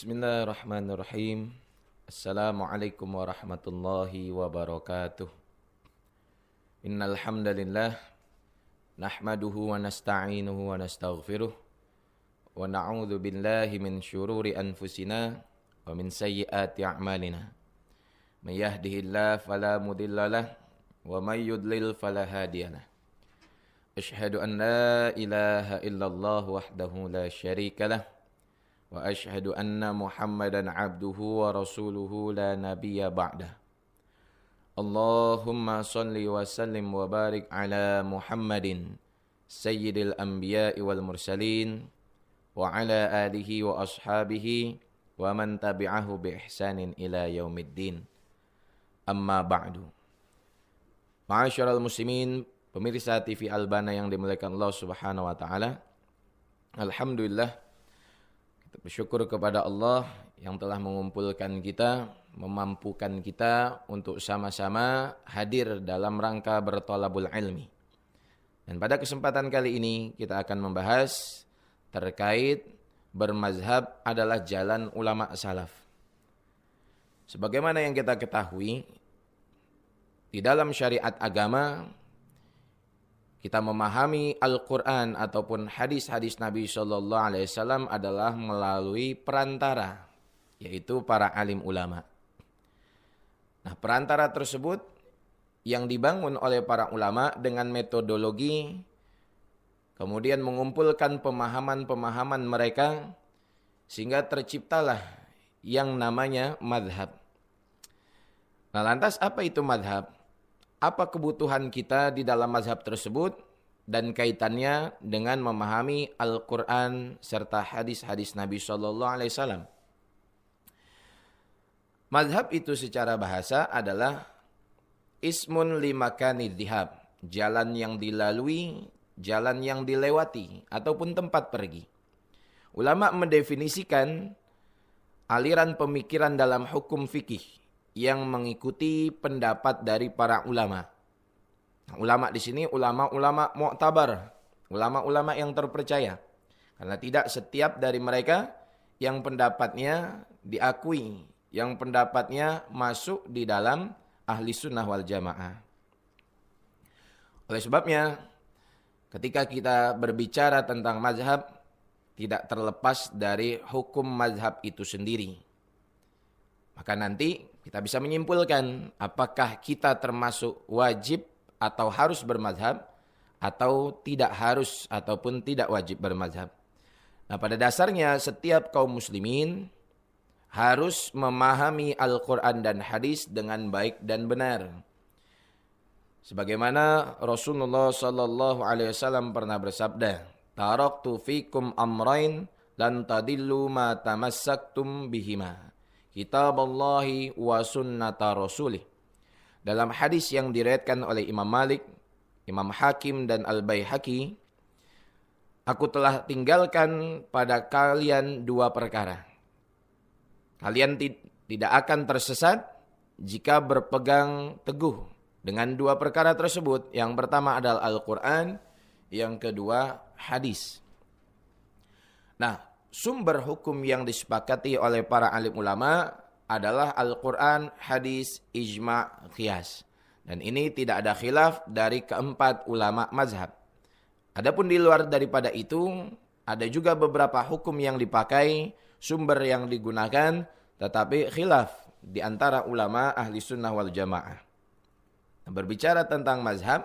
Bismillahirrahmanirrahim. Assalamualaikum warahmatullahi wabarakatuh. Innal hamdalillah nahmaduhu wa nasta'inuhu wa nastaghfiruh wa na'udzu billahi min syururi anfusina wa min sayyiati a'malina. May yahdihillahu fala mudhillalah wa may yudlil fala hadiyalah. Asyhadu an la ilaha illallah wahdahu la syarikalah wa asyhadu anna Muhammadan abduhu wa rasuluhu la nabiyya ba'dah. Allahumma salli wa sallim wa barik ala Muhammadin sayyidil anbiya'i wal mursalin wa ala alihi wa ashabihi wa man tabi'ahu bi ihsanin ila yaumiddin. Amma ba'du. Ma'asyiral muslimin, pemirsa TV Albana yang dimuliakan Allah Subhanahu wa taala. Alhamdulillah, kita bersyukur kepada Allah yang telah mengumpulkan kita, memampukan kita untuk sama-sama hadir dalam rangka berthalabul ilmi. Dan pada kesempatan kali ini kita akan membahas terkait bermazhab adalah jalan ulama salaf. Sebagaimana yang kita ketahui, di dalam syariat agama kita memahami Al-Quran ataupun hadis-hadis Nabi SAW adalah melalui perantara, yaitu para alim ulama. Nah, perantara tersebut yang dibangun oleh para ulama dengan metodologi, kemudian mengumpulkan pemahaman-pemahaman mereka, sehingga terciptalah yang namanya madhab. Nah, lantas apa itu madhab? Apa kebutuhan kita di dalam mazhab tersebut dan kaitannya dengan memahami Al-Quran serta hadis-hadis Nabi SAW. Mazhab itu secara bahasa adalah ismun limakanid dhihab, jalan yang dilalui, jalan yang dilewati, ataupun tempat pergi. Ulama mendefinisikan aliran pemikiran dalam hukum fikih yang mengikuti pendapat dari para ulama. Ulama di sini ulama-ulama mu'tabar, ulama-ulama yang terpercaya. Karena tidak setiap dari mereka yang pendapatnya diakui, yang pendapatnya masuk di dalam ahli sunnah wal jamaah. Oleh sebabnya, ketika kita berbicara tentang mazhab, tidak terlepas dari hukum mazhab itu sendiri. Maka nanti kita bisa menyimpulkan apakah kita termasuk wajib atau harus bermazhab atau tidak harus ataupun tidak wajib bermazhab. Nah, pada dasarnya setiap kaum muslimin harus memahami Al-Quran dan hadis dengan baik dan benar. Sebagaimana Rasulullah SAW pernah bersabda, "Taraktu fikum amrain lan tadillu ma tamassaktum bihima. Kitaballahi wa sunnata rasulih." Dalam hadis yang diriwayatkan oleh Imam Malik, Imam Hakim dan Al-Baihaqi, aku telah tinggalkan pada kalian dua perkara. Kalian tidak akan tersesat jika berpegang teguh dengan dua perkara tersebut. Yang pertama adalah Al-Quran, yang kedua hadis. Nah, sumber hukum yang disepakati oleh para alim ulama adalah Al-Quran, hadis, ijma', qiyas. Dan ini tidak ada khilaf dari keempat ulama mazhab. Adapun di luar daripada itu, ada juga beberapa hukum yang dipakai, sumber yang digunakan, tetapi khilaf di antara ulama ahli sunnah wal jamaah. Berbicara tentang mazhab,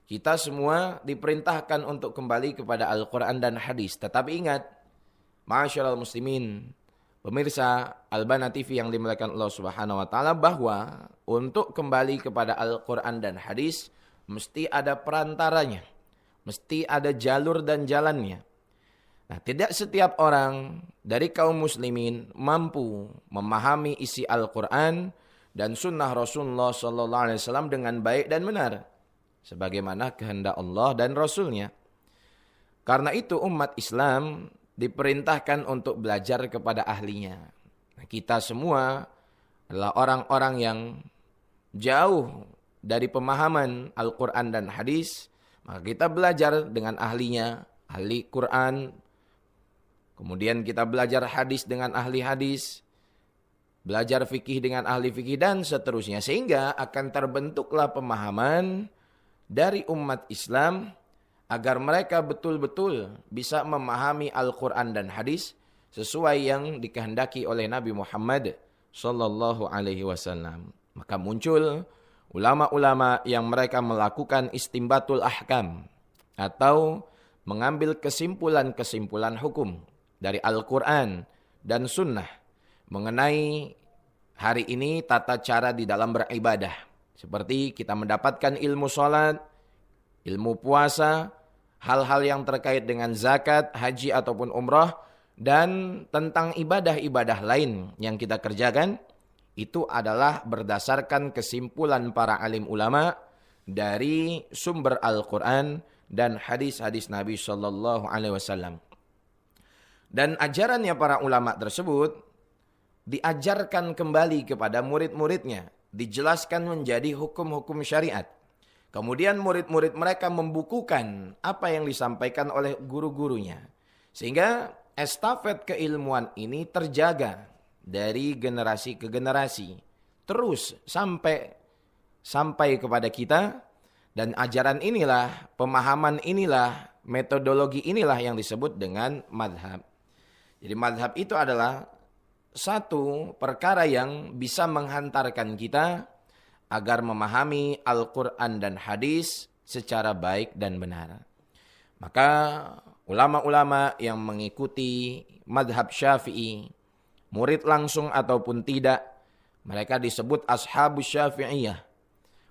kita semua diperintahkan untuk kembali kepada Al-Quran dan hadis. Tetapi ingat, ma'asyiral muslimin, pemirsa Albana TV yang dimuliakan Allah Subhanahu wa taala, bahwa untuk kembali kepada Al-Quran dan hadis mesti ada perantaranya, mesti ada jalur dan jalannya. Nah, tidak setiap orang dari kaum muslimin mampu memahami isi Al-Quran dan sunnah Rasulullah SAW dengan baik dan benar, sebagaimana kehendak Allah dan Rasulnya. Karena itu umat Islam diperintahkan untuk belajar kepada ahlinya. Nah, kita semua adalah orang-orang yang jauh dari pemahaman Al-Quran dan hadis, maka kita belajar dengan ahlinya, ahli Quran, Kemudian kita belajar hadis dengan ahli hadis, belajar fikih dengan ahli fikih, dan seterusnya. Sehingga akan terbentuklah pemahaman dari umat Islam agar mereka betul-betul bisa memahami Al-Quran dan hadis sesuai yang dikehendaki oleh Nabi Muhammad sallallahu alaihi wasallam. Maka muncul ulama-ulama yang mereka melakukan istimbatul ahkam atau mengambil kesimpulan-kesimpulan hukum dari Al-Quran dan Sunnah mengenai hari ini tata cara di dalam beribadah. Seperti kita mendapatkan ilmu sholat, ilmu puasa, hal-hal yang terkait dengan zakat, haji ataupun umrah, dan tentang ibadah-ibadah lain yang kita kerjakan, itu adalah berdasarkan kesimpulan para alim ulama dari sumber Al-Quran dan hadis-hadis Nabi Sallallahu Alaihi Wasallam. Dan ajarannya para ulama tersebut diajarkan kembali kepada murid-muridnya, dijelaskan menjadi hukum-hukum syariat. Kemudian murid-murid mereka membukukan apa yang disampaikan oleh guru-gurunya. Sehingga estafet keilmuan ini terjaga dari generasi ke generasi. Terus sampai kepada kita. Dan ajaran inilah, pemahaman inilah, metodologi inilah yang disebut dengan madhab. Jadi madhab itu adalah satu perkara yang bisa menghantarkan kita agar memahami Al-Quran dan hadis secara baik dan benar. Maka ulama-ulama yang mengikuti madhab Syafi'i, murid langsung ataupun tidak, mereka disebut ashabus Syafi'iyah.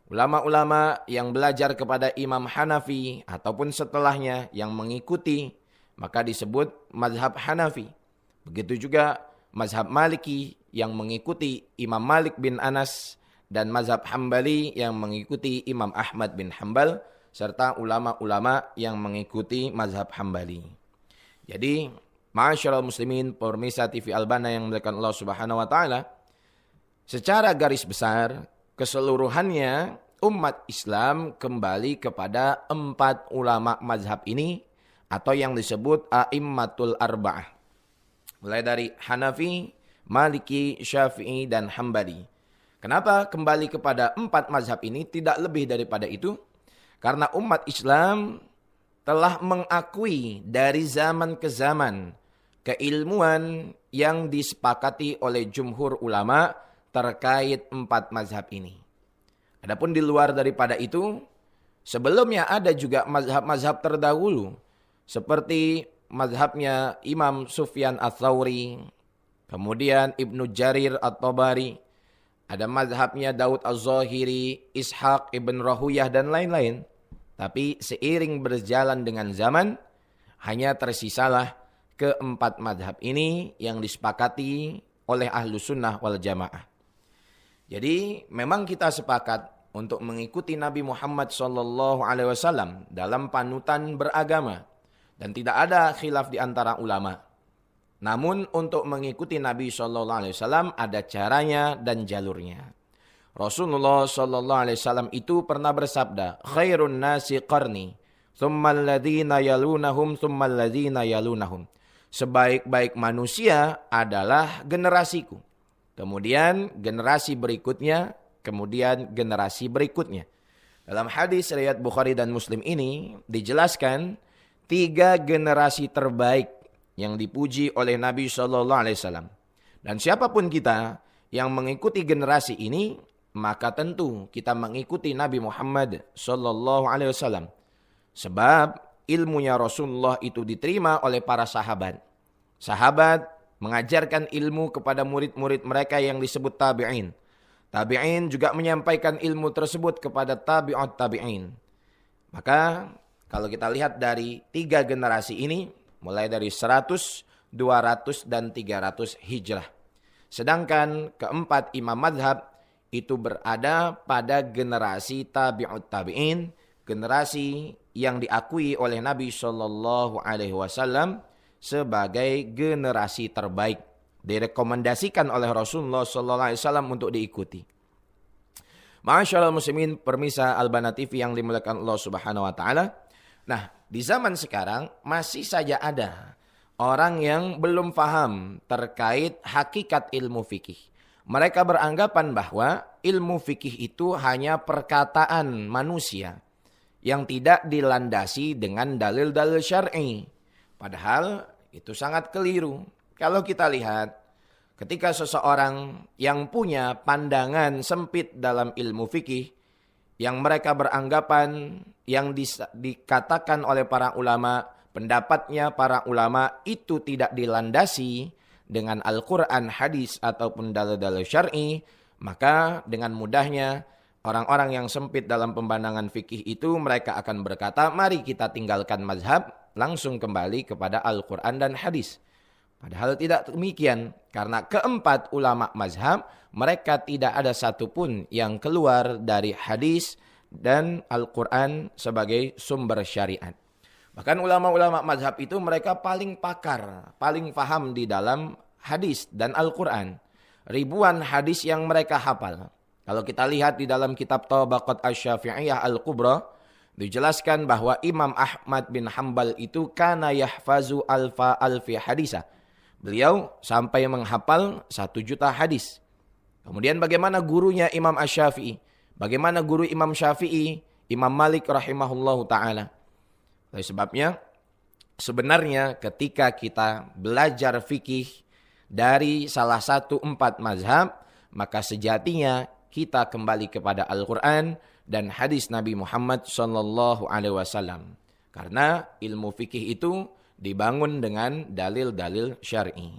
Ulama-ulama yang belajar kepada Imam Hanafi ataupun setelahnya yang mengikuti, maka disebut mazhab Hanafi. Begitu juga mazhab Maliki yang mengikuti Imam Malik bin Anas, dan mazhab Hambali yang mengikuti Imam Ahmad bin Hanbal, serta ulama-ulama yang mengikuti mazhab Hambali. Jadi, ma'asyiral muslimin, pemirsa TV Albana yang dimuliakan Allah Subhanahu wa taala, secara garis besar keseluruhannya umat Islam kembali kepada 4 ulama mazhab ini atau yang disebut a'immatul arba'ah. Mulai dari Hanafi, Maliki, Syafi'i, dan Hambali. Kenapa kembali kepada 4 mazhab ini? Tidak lebih daripada itu. Karena umat Islam telah mengakui dari zaman ke zaman keilmuan yang disepakati oleh jumhur ulama terkait 4 mazhab ini. Adapun di luar daripada itu, sebelumnya ada juga mazhab-mazhab terdahulu. Seperti mazhabnya Imam Sufyan Ats-Tsauri, kemudian Ibnu Jarir At-Tabari, ada mazhabnya Daud Az-Zahiri, Ishaq ibn Rahuyah, dan lain-lain. Tapi seiring berjalan dengan zaman, hanya tersisalah ke-4 mazhab ini yang disepakati oleh ahlu sunnah wal jamaah. Jadi memang kita sepakat untuk mengikuti Nabi Muhammad SAW dalam panutan beragama. Dan tidak ada khilaf di antara ulama. Namun untuk mengikuti Nabi SAW ada caranya dan jalurnya. Rasulullah SAW itu pernah bersabda, khairun nasi qarni, thummal ladhina yalunahum, thummal ladhina yalunahum. Sebaik-baik manusia adalah generasiku. Kemudian generasi berikutnya, kemudian generasi berikutnya. Dalam hadis riwayat Bukhari dan Muslim ini dijelaskan 3 generasi terbaik yang dipuji oleh Nabi SAW. Dan siapapun kita yang mengikuti generasi ini, maka tentu kita mengikuti Nabi Muhammad SAW. Sebab ilmunya Rasulullah itu diterima oleh para sahabat. Sahabat mengajarkan ilmu kepada murid-murid mereka yang disebut tabi'in. Tabi'in juga menyampaikan ilmu tersebut kepada tabi'ut tabi'in. Maka kalau kita lihat dari 3 generasi ini, mulai dari 100, 200, dan 300 hijrah. Sedangkan keempat imam madhab itu berada pada generasi tabi'ut tabi'in, generasi yang diakui oleh Nabi SAW sebagai generasi terbaik, direkomendasikan oleh Rasulullah SAW untuk diikuti. Masyaallah muslimin, pemirsa Albana TV yang dimuliakan Allah Subhanahu wa taala. Nah, di zaman sekarang masih saja ada orang yang belum paham terkait hakikat ilmu fikih. Mereka beranggapan bahwa ilmu fikih itu hanya perkataan manusia yang tidak dilandasi dengan dalil-dalil syar'i. Padahal itu sangat keliru. Kalau kita lihat, ketika seseorang yang punya pandangan sempit dalam ilmu fikih, yang mereka beranggapan yang dikatakan oleh para ulama, pendapatnya para ulama itu tidak dilandasi dengan Al-Quran, hadis ataupun dalil-dalil syar'i, maka dengan mudahnya orang-orang yang sempit dalam pemandangan fikih itu mereka akan berkata, mari kita tinggalkan mazhab, langsung kembali kepada Al-Quran dan hadis. Padahal tidak demikian, karena keempat ulama mazhab, mereka tidak ada satupun yang keluar dari hadis dan Al-Quran sebagai sumber syariat. Bahkan ulama-ulama mazhab itu mereka paling pakar, paling paham di dalam hadis dan Al-Quran. Ribuan hadis yang mereka hafal. Kalau kita lihat di dalam kitab Tabaqat Asy-Syafi'iyah Al-Kubra, dijelaskan bahwa Imam Ahmad bin Hanbal itu kana yahfazu alfi hadisah. Beliau sampai menghafal 1.000.000 hadis. Kemudian bagaimana gurunya Imam Asy-Syafi'i? Bagaimana guru Imam Syafi'i? Imam Malik rahimahullahu ta'ala. Oleh sebabnya, sebenarnya ketika kita belajar fikih dari salah satu 4 mazhab, maka sejatinya kita kembali kepada Al-Quran dan hadis Nabi Muhammad SAW. Karena ilmu fikih itu dibangun dengan dalil-dalil syar'i.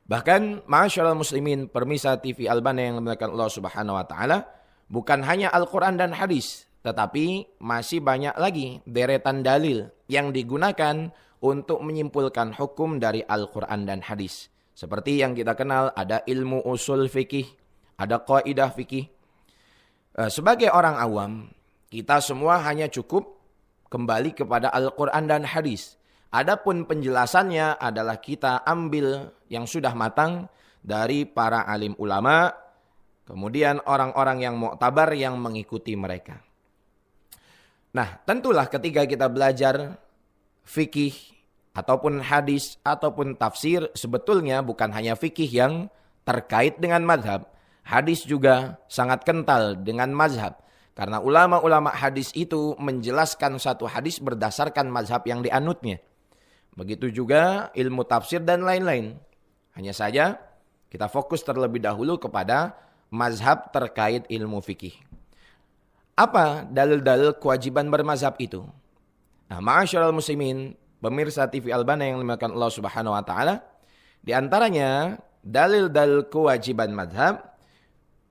Bahkan ma'asyiral muslimin pemirsa TV Albana yang dimuliakan Allah Subhanahu wa taala, bukan hanya Al-Qur'an dan hadis, tetapi masih banyak lagi deretan dalil yang digunakan untuk menyimpulkan hukum dari Al-Qur'an dan hadis. Seperti yang kita kenal ada ilmu usul fikih, ada kaidah fikih. Sebagai orang awam, kita semua hanya cukup kembali kepada Al-Qur'an dan hadis. Adapun penjelasannya adalah kita ambil yang sudah matang dari para alim ulama, kemudian orang-orang yang muktabar yang mengikuti mereka. Nah, tentulah ketika kita belajar fikih ataupun hadis ataupun tafsir, sebetulnya bukan hanya fikih yang terkait dengan mazhab. Hadis juga sangat kental dengan mazhab. Karena ulama-ulama hadis itu menjelaskan satu hadis berdasarkan mazhab yang dianutnya. Begitu juga ilmu tafsir dan lain-lain. Hanya saja kita fokus terlebih dahulu kepada mazhab terkait ilmu fikih. Apa dalil-dalil kewajiban bermazhab itu? Nah, ma'asyiral muslimin, pemirsa TV Albana yang dimuliakan Allah Subhanahu wa taala, di antaranya dalil-dalil kewajiban mazhab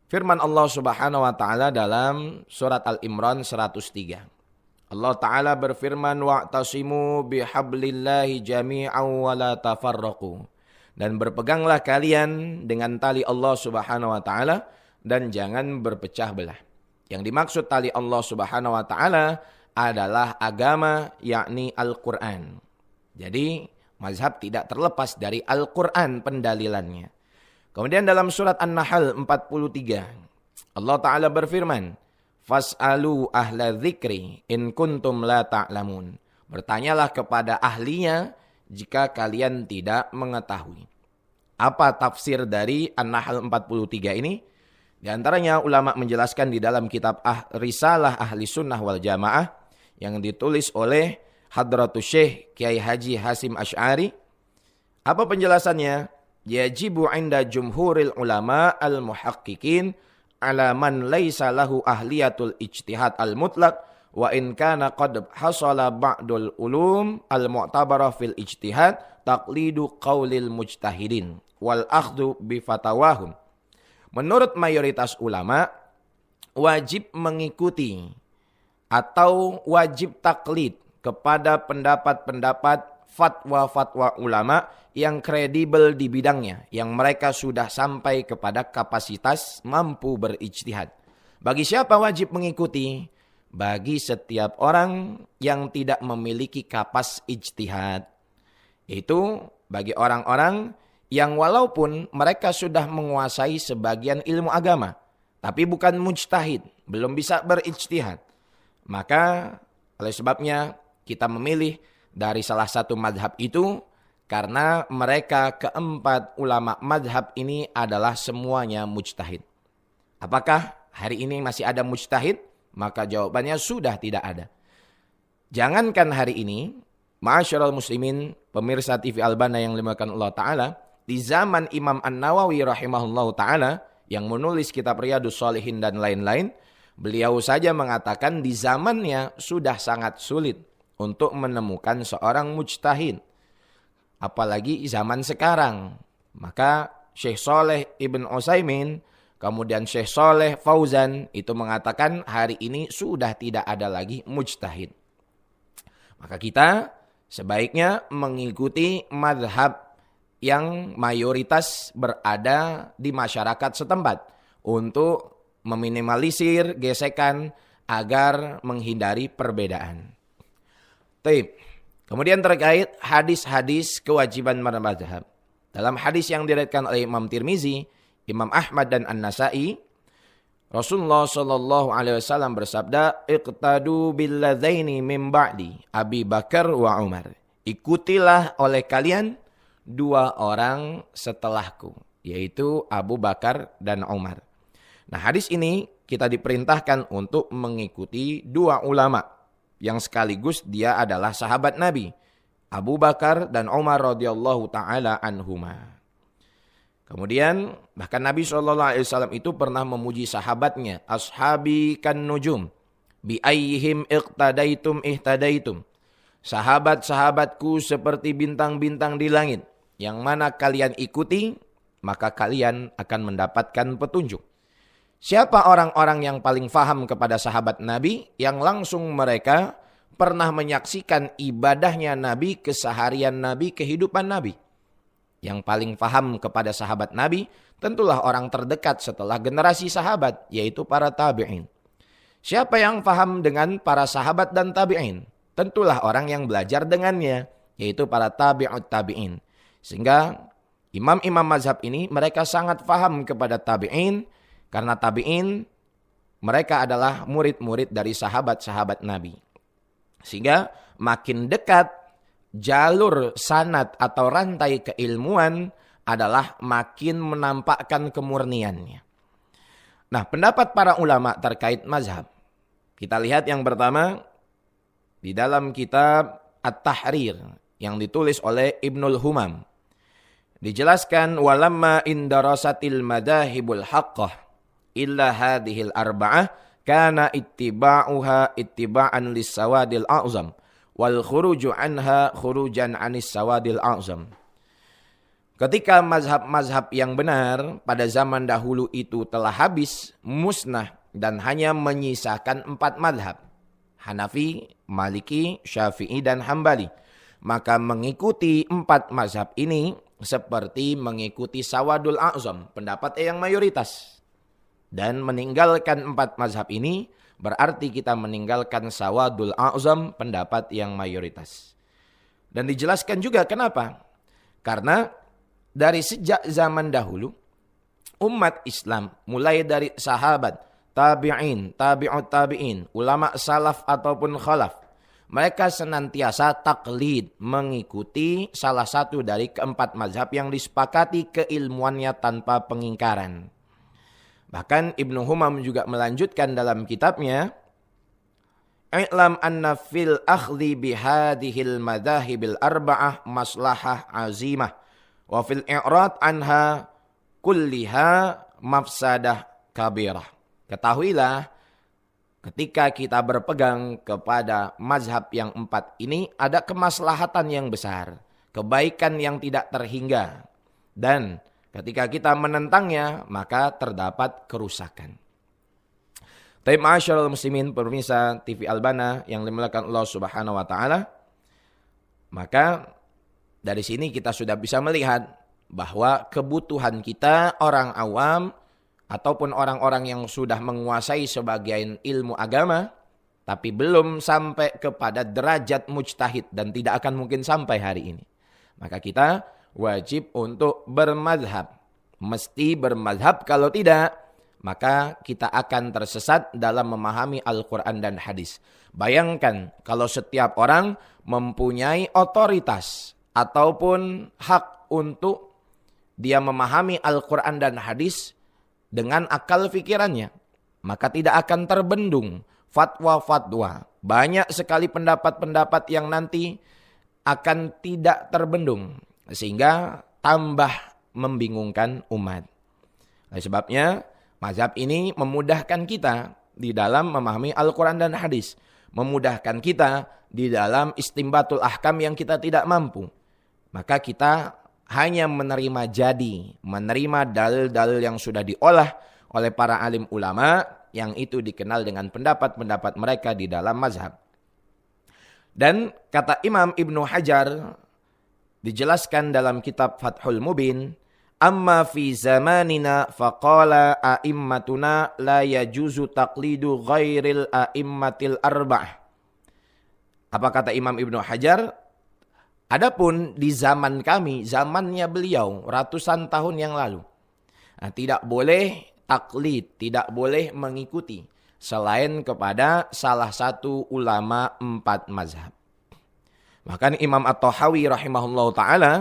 firman Allah Subhanahu wa taala dalam surat Al-Imran 103. Allah Ta'ala berfirman, wa'tasimu bihablillahi jami'an wa la tafarraqu. Dan berpeganglah kalian dengan tali Allah Subhanahu wa Ta'ala dan jangan berpecah belah. Yang dimaksud tali Allah Subhanahu wa Ta'ala adalah agama, yakni Al-Quran. Jadi mazhab tidak terlepas dari Al-Quran pendalilannya. Kemudian dalam surat An-Nahl 43, Allah Ta'ala berfirman, fas'alu ahla dzikri in kuntum la ta'lamun. Bertanyalah kepada ahlinya jika kalian tidak mengetahui. Apa tafsir dari An-Nahl 43 ini? Di antaranya ulama menjelaskan di dalam kitab Risalah Ahli Sunnah wal Jamaah yang ditulis oleh Hadratus Syekh Kiai Haji Hasim Asy'ari. Apa penjelasannya? Yajibu 'inda jumhuril ulama al-muhaqqiqin ala man laisa lahu ahliyatul ijtihad al-mutlaq wa in kana qad hasala ba'dul ulum al-mu'tabarah fil ijtihad taqlidu qaulil mujtahidin wal akhdhu bi fatawahum. Menurut mayoritas ulama, wajib mengikuti atau wajib taklid kepada pendapat-pendapat fatwa-fatwa ulama yang kredibel di bidangnya, yang mereka sudah sampai kepada kapasitas mampu berijtihad. Bagi siapa wajib mengikuti? Bagi setiap orang yang tidak memiliki kapas ijtihad. Itu bagi orang-orang yang walaupun mereka sudah menguasai sebagian ilmu agama, tapi bukan mujtahid, belum bisa berijtihad. Maka oleh sebabnya kita memilih dari salah satu madhab itu Karena mereka keempat ulama madhab ini adalah semuanya mujtahid. Apakah hari ini masih ada mujtahid? Maka jawabannya sudah tidak ada. Jangankan hari ini, ma'asyiral muslimin, pemirsa TV Albana yang dimuliakan Allah Ta'ala, di zaman Imam An-Nawawi rahimahullah Ta'ala, yang menulis kitab Riyadhus Shalihin dan lain-lain, beliau saja mengatakan di zamannya sudah sangat sulit untuk menemukan seorang mujtahid. Apalagi zaman sekarang. Maka Syekh Shalih Ibn Utsaimin, kemudian Syekh Shalih Fauzan itu mengatakan hari ini sudah tidak ada lagi mujtahid. Maka kita sebaiknya mengikuti madhab yang mayoritas berada di masyarakat setempat untuk meminimalisir gesekan agar menghindari perbedaan. Taib. Kemudian terkait hadis-hadis kewajiban madhab. Dalam hadis yang diriwayatkan oleh Imam Tirmizi, Imam Ahmad dan An-Nasa'i, Rasulullah sallallahu alaihi wasallam bersabda, "Iqtadu billadzaini min ba'di, Abi Bakar wa Umar." Ikutilah oleh kalian dua orang setelahku, yaitu Abu Bakar dan Umar. Nah, hadis ini kita diperintahkan untuk mengikuti dua ulama yang sekaligus dia adalah sahabat Nabi, Abu Bakar dan Umar radhiyallahu taala anhuma. Kemudian bahkan Nabi SAW itu pernah memuji sahabatnya, ashabi kan nujum, bi ayyihim iqtadaitum ihtadaitum. Sahabat-sahabatku seperti bintang-bintang di langit, yang mana kalian ikuti, maka kalian akan mendapatkan petunjuk. Siapa orang-orang yang paling faham kepada sahabat Nabi, yang langsung mereka pernah menyaksikan ibadahnya Nabi, keseharian Nabi, kehidupan Nabi. Yang paling faham kepada sahabat Nabi, tentulah orang terdekat setelah generasi sahabat, yaitu para tabi'in. Siapa yang faham dengan para sahabat dan tabi'in? Tentulah orang yang belajar dengannya, yaitu para tabi'ut tabi'in. Sehingga imam-imam mazhab ini mereka sangat faham kepada tabi'in, karena tabi'in mereka adalah murid-murid dari sahabat-sahabat Nabi. Sehingga makin dekat jalur sanad atau rantai keilmuan adalah makin menampakkan kemurniannya. Nah, pendapat para ulama terkait mazhab. Kita lihat yang pertama di dalam kitab At-Tahrir yang ditulis oleh Ibnul Humam. Dijelaskan walamma indarasatil madahibul haqqah illa hadhil arba'ah kana ittiba'uha ittiba'an lis-sawadil a'zam wal khuruju anha khurujan anis sawadil a'zam. Ketika mazhab-mazhab yang benar pada zaman dahulu itu telah habis, musnah dan hanya menyisakan 4 mazhab, Hanafi, Maliki, Syafi'i dan Hambali, maka mengikuti 4 mazhab ini seperti mengikuti sawadul a'zam, pendapat yang mayoritas. Dan meninggalkan 4 mazhab ini berarti kita meninggalkan sawadul a'zam, pendapat yang mayoritas. Dan dijelaskan juga kenapa? Karena dari sejak zaman dahulu umat Islam mulai dari sahabat, tabi'in, tabi'ut tabi'in, ulama salaf ataupun khalaf, mereka senantiasa taklid, mengikuti salah satu dari keempat mazhab yang disepakati keilmuannya tanpa pengingkaran. Bahkan Ibnu Humam juga melanjutkan dalam kitabnya, "I'lam anna fil akhdhi bihadhil madhahibil arba'ah maslahah azimah wa fil i'rad anha kulliha mafsadah kabirah." Ketahuilah, ketika kita berpegang kepada mazhab yang 4 ini ada kemaslahatan yang besar, kebaikan yang tidak terhingga, dan ketika kita menentangnya, maka terdapat kerusakan. Taib ma'asyiral muslimin, pemirsa TV Albana yang dimuliakan Allah Subhanahu wa taala. Maka dari sini kita sudah bisa melihat bahwa kebutuhan kita orang awam ataupun orang-orang yang sudah menguasai sebagian ilmu agama tapi belum sampai kepada derajat mujtahid dan tidak akan mungkin sampai hari ini. Maka kita wajib untuk bermadhab. Mesti bermadhab, kalau tidak maka kita akan tersesat dalam memahami Al-Quran dan hadis. Bayangkan kalau setiap orang mempunyai otoritas ataupun hak untuk dia memahami Al-Quran dan hadis dengan akal pikirannya, maka tidak akan terbendung fatwa-fatwa. Banyak sekali pendapat-pendapat yang nanti akan tidak terbendung, sehingga tambah membingungkan umat. Oleh sebabnya, mazhab ini memudahkan kita di dalam memahami Al-Quran dan hadis. Memudahkan kita di dalam istimbatul ahkam yang kita tidak mampu. Maka kita hanya menerima menerima dalil-dalil yang sudah diolah oleh para alim ulama, yang itu dikenal dengan pendapat-pendapat mereka di dalam mazhab. Dan kata Imam Ibnu Hajar, dijelaskan dalam kitab Fathul Mubin, amma fi zamanina faqala a'immatuna la yajuzu taqlidu ghairil a'immatil arba'ah. Apa kata Imam Ibnu Hajar? Adapun di zaman kami, zamannya beliau ratusan tahun yang lalu, tidak boleh taklid, tidak boleh mengikuti selain kepada salah satu ulama 4 mazhab. Bahkan Imam At-Tahawi rahimahullah ta'ala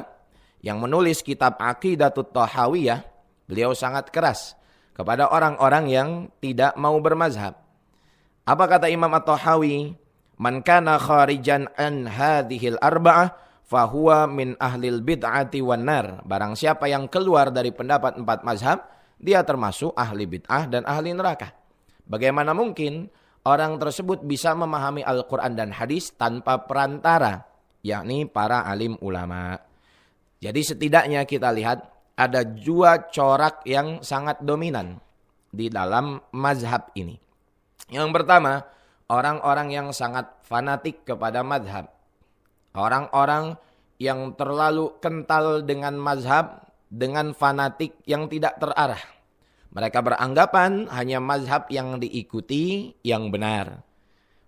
yang menulis kitab Aqidatut Tahawiyah, beliau sangat keras kepada orang-orang yang tidak mau bermazhab. Apa kata Imam At-Tahawi? Man kana kharijan an hadhil arba'ah fahuwa min ahlil bid'ati wan nar. Barang siapa yang keluar dari pendapat 4 mazhab, dia termasuk ahli bid'ah dan ahli neraka. Bagaimana mungkin orang tersebut bisa memahami Al-Quran dan hadis tanpa perantara, yakni para alim ulama. Jadi setidaknya kita lihat ada 2 corak yang sangat dominan di dalam mazhab ini. Yang pertama, orang-orang yang sangat fanatik kepada mazhab. Orang-orang yang terlalu kental dengan mazhab, dengan fanatik yang tidak terarah. Mereka beranggapan hanya mazhab yang diikuti yang benar.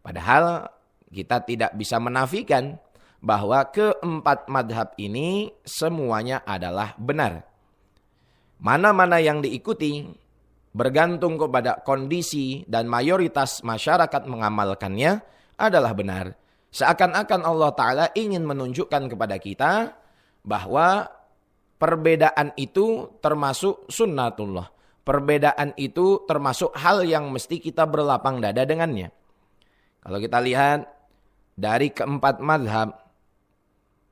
Padahal kita tidak bisa menafikan bahwa ke-4 mazhab ini semuanya adalah benar. Mana-mana yang diikuti bergantung kepada kondisi dan mayoritas masyarakat mengamalkannya adalah benar. Seakan-akan Allah Ta'ala ingin menunjukkan kepada kita bahwa perbedaan itu termasuk sunnatullah. Perbedaan itu termasuk hal yang mesti kita berlapang dada dengannya. Kalau kita lihat dari ke-4 mazhab,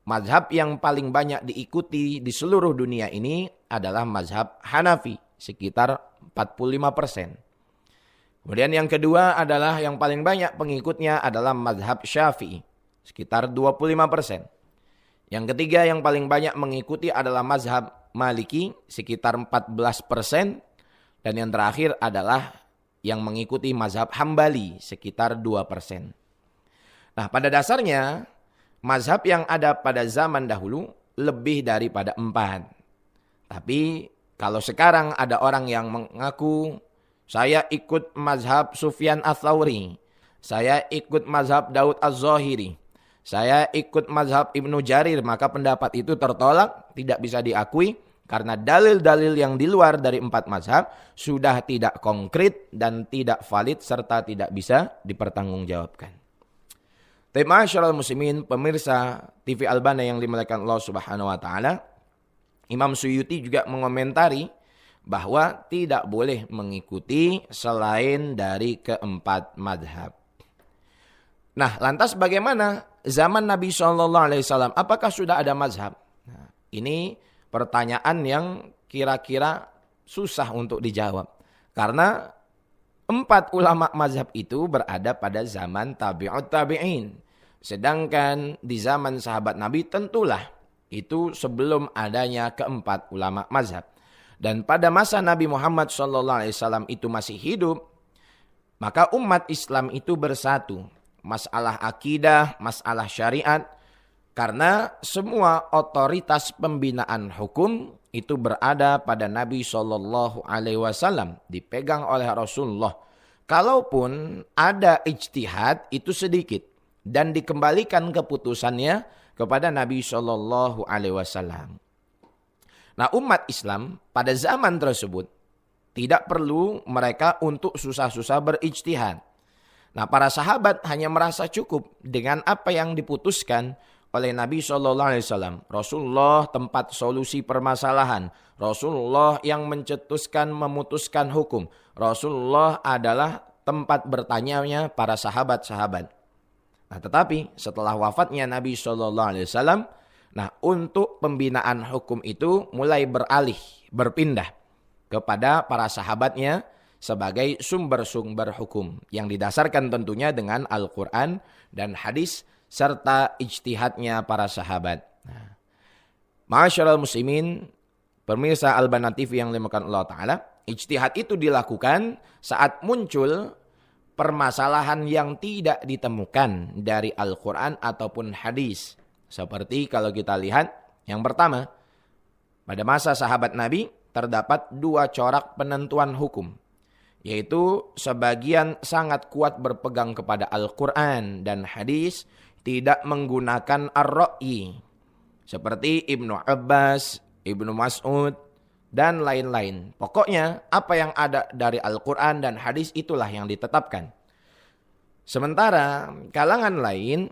mazhab yang paling banyak diikuti di seluruh dunia ini adalah mazhab Hanafi, sekitar 45%. Kemudian yang kedua adalah yang paling banyak pengikutnya adalah mazhab Syafi'i, sekitar 25%. Yang ketiga yang paling banyak mengikuti adalah mazhab Maliki, sekitar 14%. Dan yang terakhir adalah yang mengikuti mazhab Hambali, sekitar 2%. Nah, pada dasarnya mazhab yang ada pada zaman dahulu lebih daripada 4. Tapi kalau sekarang ada orang yang mengaku, saya ikut mazhab Sufyan Ats-Tsauri, saya ikut mazhab Daud Az-Zahiri, saya ikut mazhab Ibnu Jarir, maka pendapat itu tertolak, tidak bisa diakui, karena dalil-dalil yang di luar dari 4 mazhab sudah tidak konkret dan tidak valid serta tidak bisa dipertanggungjawabkan. Ma'asyiral muslimin, pemirsa TV Al-Bana yang dimuliakan Allah Subhanahu wa taala, Imam Suyuti juga mengomentari bahwa tidak boleh mengikuti selain dari ke-4 mazhab. Nah, lantas bagaimana zaman Nabi SAW? Apakah sudah ada mazhab? Nah, ini pertanyaan yang kira-kira susah untuk dijawab. Karena 4 ulama mazhab itu berada pada zaman tabi'ut tabi'in. Sedangkan di zaman sahabat Nabi tentulah itu sebelum adanya ke-4 ulama mazhab. Dan pada masa Nabi Muhammad SAW itu masih hidup, maka umat Islam itu bersatu. Masalah akidah, masalah syariat, karena semua otoritas pembinaan hukum itu berada pada Nabi SAW, dipegang oleh Rasulullah. Kalaupun ada ijtihad itu sedikit dan dikembalikan keputusannya kepada Nabi SAW. Nah, umat Islam pada zaman tersebut tidak perlu mereka untuk susah-susah berijtihad. Nah, para sahabat hanya merasa cukup dengan apa yang diputuskan oleh Nabi SAW. Rasulullah tempat solusi permasalahan. Rasulullah yang mencetuskan, memutuskan hukum. Rasulullah adalah tempat bertanyanya para sahabat-sahabat. Nah, tetapi setelah wafatnya Nabi SAW, nah untuk pembinaan hukum itu mulai berpindah kepada para sahabatnya sebagai sumber-sumber hukum yang didasarkan tentunya dengan Al-Quran dan hadis serta ijtihadnya para sahabat. Nah, Ma'asyiral muslimin, pemirsa Al-Bana TV yang dimuliakan Allah Ta'ala, ijtihad itu dilakukan saat muncul permasalahan yang tidak ditemukan dari Al-Quran ataupun hadis. Seperti kalau kita lihat, yang pertama, pada masa sahabat Nabi terdapat dua corak penentuan hukum. Yaitu sebagian sangat kuat berpegang kepada Al-Quran dan hadis, tidak menggunakan ar-ra'yi. Seperti Ibnu Abbas, Ibnu Mas'ud, dan lain-lain. Pokoknya apa yang ada dari Al-Quran dan hadis itulah yang ditetapkan. Sementara kalangan lain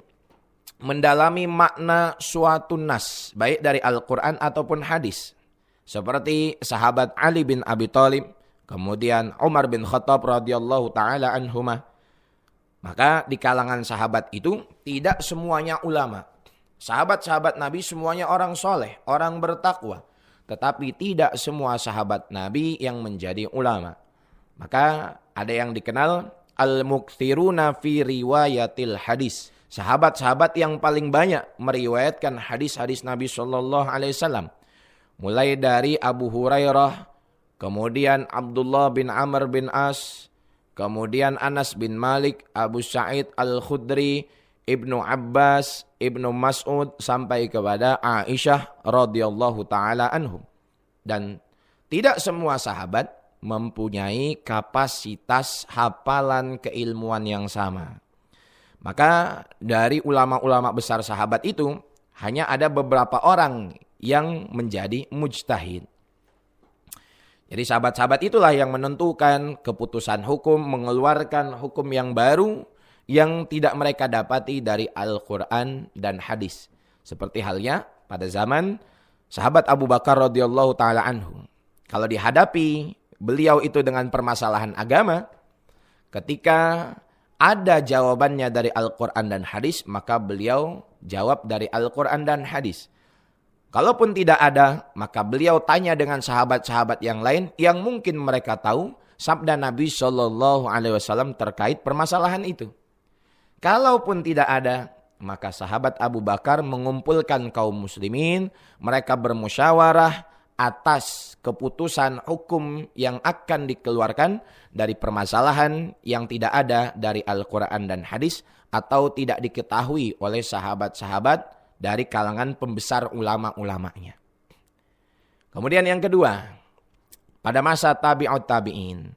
mendalami makna suatu nas, baik dari Al-Quran ataupun hadis. Seperti sahabat Ali bin Abi Thalib, kemudian Umar bin Khattab radhiyallahu ta'ala anhumah. Maka di kalangan sahabat itu tidak semuanya ulama. Sahabat-sahabat Nabi semuanya orang soleh, orang bertakwa. Tetapi tidak semua sahabat Nabi yang menjadi ulama. Maka ada yang dikenal al-mukthiruna fi riwayatil hadis. Sahabat-sahabat yang paling banyak meriwayatkan hadis-hadis Nabi SAW. Mulai dari Abu Hurairah, kemudian Abdullah bin Amr bin As, kemudian Anas bin Malik, Abu Sa'id Al-Khudri, Ibnu Abbas, Ibnu Mas'ud, sampai kepada Aisyah radhiyallahu ta'ala anhum. Dan tidak semua sahabat mempunyai kapasitas hafalan keilmuan yang sama. Maka dari ulama-ulama besar sahabat itu, hanya ada beberapa orang yang menjadi mujtahid. Jadi sahabat-sahabat itulah yang menentukan keputusan hukum, mengeluarkan hukum yang baru yang tidak mereka dapati dari Al-Quran dan hadis. Seperti halnya pada zaman sahabat Abu Bakar radhiyallahu ta'ala anhu. Kalau dihadapi beliau itu dengan permasalahan agama, ketika ada jawabannya dari Al-Quran dan hadis, maka beliau jawab dari Al-Quran dan hadis. Kalaupun tidak ada, maka beliau tanya dengan sahabat-sahabat yang lain yang mungkin mereka tahu sabda Nabi SAW terkait permasalahan itu. Kalaupun tidak ada, maka sahabat Abu Bakar mengumpulkan kaum muslimin, mereka bermusyawarah atas keputusan hukum yang akan dikeluarkan dari permasalahan yang tidak ada dari Al-Quran dan hadis atau tidak diketahui oleh sahabat-sahabat dari kalangan pembesar ulama-ulamanya. Kemudian yang kedua, pada masa tabi'ut tabi'in,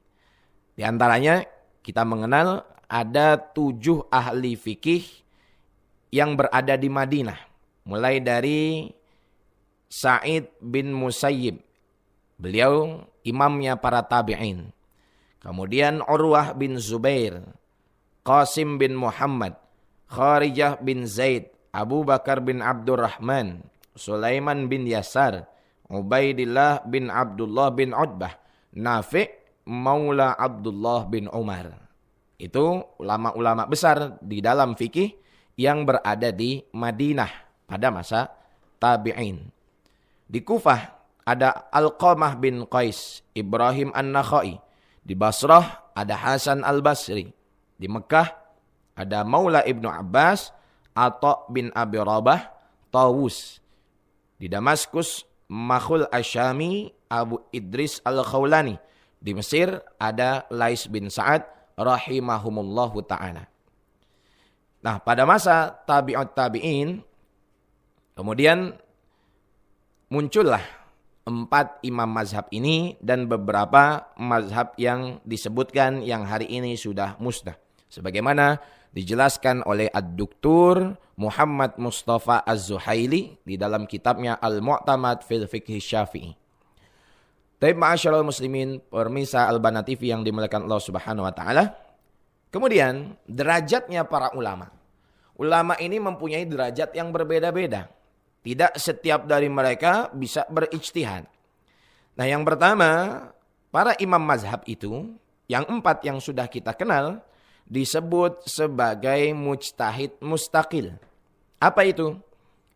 di antaranya kita mengenal ada 7 ahli fikih yang berada di Madinah. Mulai dari Sa'id bin Musayyib, beliau imamnya para tabi'in. Kemudian Urwah bin Zubair, Qasim bin Muhammad, Kharijah bin Zaid, Abu Bakar bin Abdurrahman, Sulaiman bin Yasar, Ubaidillah bin Abdullah bin Utbah, Nafi' Maula Abdullah bin Umar. Itu ulama-ulama besar di dalam fikih yang berada di Madinah pada masa tabi'in. Di Kufah ada Alqamah bin Qais, Ibrahim An-Nakhai. Di Basrah ada Hasan Al-Basri. Di Mekah ada Maula Ibnu Abbas, Atha bin Abi Rabah, Tawus. Di Damaskus Makhul Asyami, Abu Idris Al-Khawlani. Di Mesir ada Lais bin Sa'ad rahimahumullahu ta'ala. Nah, pada masa tabi'ut tabi'in, kemudian muncullah 4 imam mazhab ini dan beberapa mazhab yang disebutkan yang hari ini sudah musnah. Sebagaimana dijelaskan oleh Ad-Duktur Muhammad Mustafa Az-Zuhaili di dalam kitabnya Al-Mu'tamad fil Fiqh Syafi'i. Tapi ma'asyiral muslimin, pemirsa Al-Bana TV yang dimuliakan Allah Subhanahu wa taala. Kemudian derajatnya para ulama. ulama ini mempunyai derajat yang berbeda-beda. Tidak setiap dari mereka bisa berijtihad. Nah, yang pertama, para imam mazhab itu, yang 4 yang sudah kita kenal, disebut sebagai mujtahid mustaqil. Apa itu?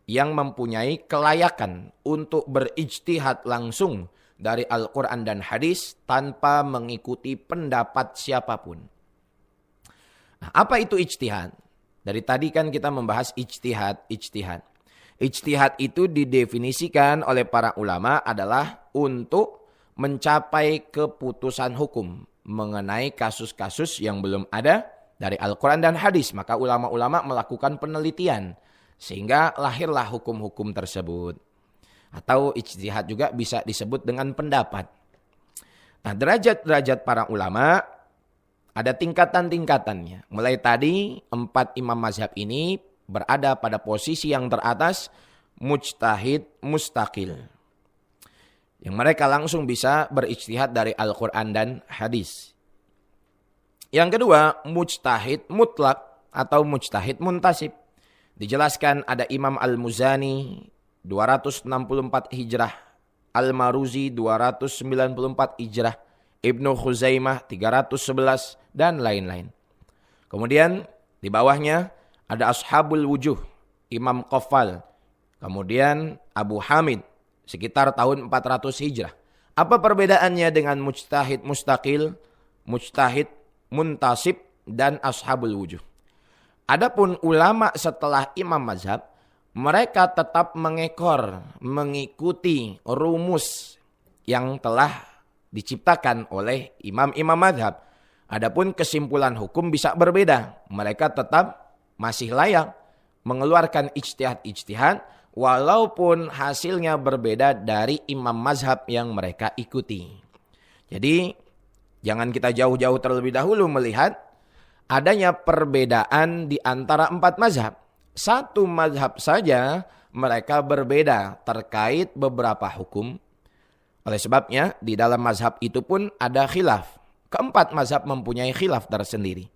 Yang mempunyai kelayakan untuk berijtihad langsung dari Al-Quran dan hadis tanpa mengikuti pendapat siapapun. Nah, apa itu ijtihad? Dari tadi kan kita membahas ijtihad. Ijtihad itu didefinisikan oleh para ulama adalah untuk mencapai keputusan hukum mengenai kasus-kasus yang belum ada dari Al-Quran dan hadis. Maka ulama-ulama melakukan penelitian sehingga lahirlah hukum-hukum tersebut. Atau ijtihad juga bisa disebut dengan pendapat. Nah, derajat-derajat para ulama ada tingkatan-tingkatannya. Mulai tadi 4 imam mazhab ini berada pada posisi yang teratas, mujtahid mustaqil. Yang mereka langsung bisa berijtihad dari Al-Quran dan hadis. Yang kedua, mujtahid mutlak atau mujtahid muntasib. Dijelaskan ada Imam Al-Muzani 264 Hijrah, Al-Maruzi 294 Hijrah, Ibnu Khuzaimah 311 dan lain-lain. Kemudian di bawahnya ada Ashabul Wujuh, Imam Qaffal, kemudian Abu Hamid sekitar tahun 400 Hijrah. Apa perbedaannya dengan mujtahid mustaqil, mujtahid muntasib dan Ashabul Wujuh? Adapun ulama setelah imam mazhab, mereka tetap mengikuti rumus yang telah diciptakan oleh imam-imam mazhab. Adapun kesimpulan hukum bisa berbeda. Mereka tetap masih layak mengeluarkan ijtihad walaupun hasilnya berbeda dari imam mazhab yang mereka ikuti. Jadi jangan kita jauh-jauh terlebih dahulu melihat adanya perbedaan di antara 4 mazhab. Satu mazhab saja mereka berbeda terkait beberapa hukum. Oleh sebabnya di dalam mazhab itu pun ada khilaf. Keempat mazhab mempunyai khilaf tersendiri.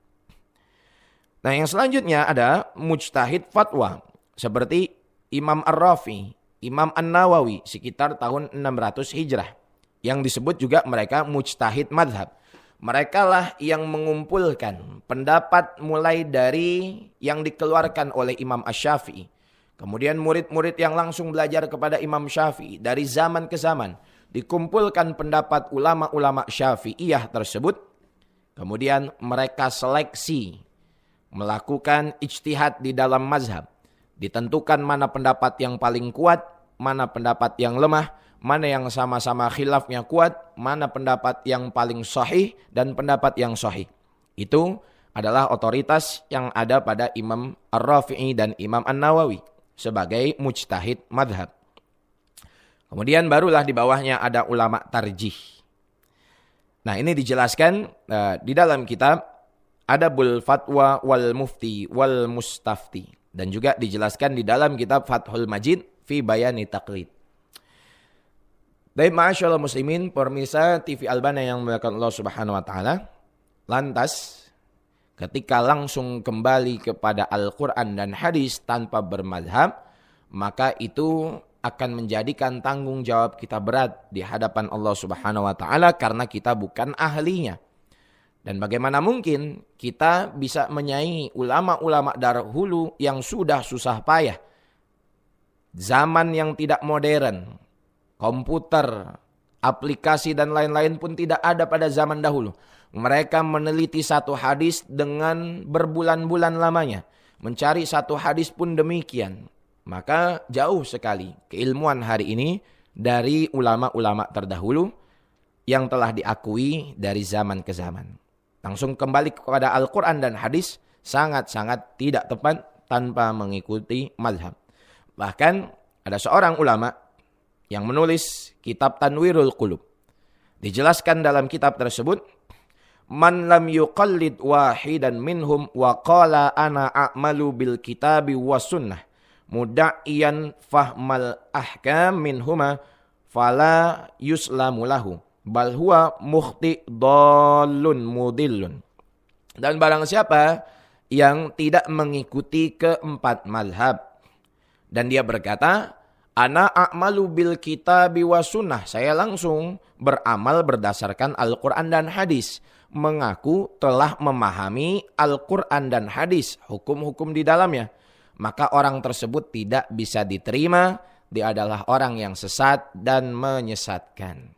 Nah, yang selanjutnya ada mujtahid fatwa. Seperti Imam Ar-Rafi, Imam An-Nawawi sekitar tahun 600 Hijrah. Yang disebut juga mereka mujtahid madhab. Mereka lah yang mengumpulkan pendapat mulai dari yang dikeluarkan oleh Imam Asy-Syafi'i. Kemudian murid-murid yang langsung belajar kepada Imam Syafi'i dari zaman ke zaman. Dikumpulkan pendapat ulama-ulama Syafi'iyah tersebut. Kemudian mereka seleksi, melakukan ijtihad di dalam mazhab. Ditentukan mana pendapat yang paling kuat, mana pendapat yang lemah, mana yang sama-sama khilafnya kuat, mana pendapat yang paling sahih dan pendapat yang sahih. Itu adalah otoritas yang ada pada Imam Ar-Rafi'i dan Imam An-Nawawi sebagai mujtahid madhab. Kemudian barulah di bawahnya ada ulama tarjih. Nah, ini dijelaskan di dalam kitab Adabul Fatwa wal Mufti wal Mustafti. Dan juga dijelaskan di dalam kitab Fathul Majid fi Bayani Taqlid. Baik, ma'asyiral muslimin, pemirsa TV Albana yang dimuliakan Allah Subhanahu wa taala. Lantas ketika langsung kembali kepada Al-Qur'an dan hadis tanpa bermadhab, maka itu akan menjadikan tanggung jawab kita berat di hadapan Allah Subhanahu wa taala karena kita bukan ahlinya. Dan bagaimana mungkin kita bisa menyaingi ulama-ulama dahulu yang sudah susah payah. Zaman yang tidak modern, komputer, aplikasi dan lain-lain pun tidak ada pada zaman dahulu. Mereka meneliti satu hadis dengan berbulan-bulan lamanya. Mencari satu hadis pun demikian. Maka jauh sekali keilmuan hari ini dari ulama-ulama terdahulu yang telah diakui dari zaman ke zaman. Langsung kembali kepada Al-Quran dan hadis sangat-sangat tidak tepat tanpa mengikuti mazhab. Bahkan ada seorang ulama yang menulis kitab Tanwirul Qulub. Dijelaskan dalam kitab tersebut, man lam yuqallid wahidan minhum wa qala ana a'malu bil kitabi was sunnah mudaiyan fahmal ahkam minhuma fala yuslamu lahu bal huwa mukhti dallun mudillun. Dan barang siapa yang tidak mengikuti keempat mazhab. Dan dia berkata, ana a'malu bil kitabi wa sunnah. Saya langsung beramal berdasarkan Al-Quran dan hadis. Mengaku telah memahami Al-Quran dan hadis, hukum-hukum di dalamnya. Maka orang tersebut tidak bisa diterima. Dia adalah orang yang sesat dan menyesatkan.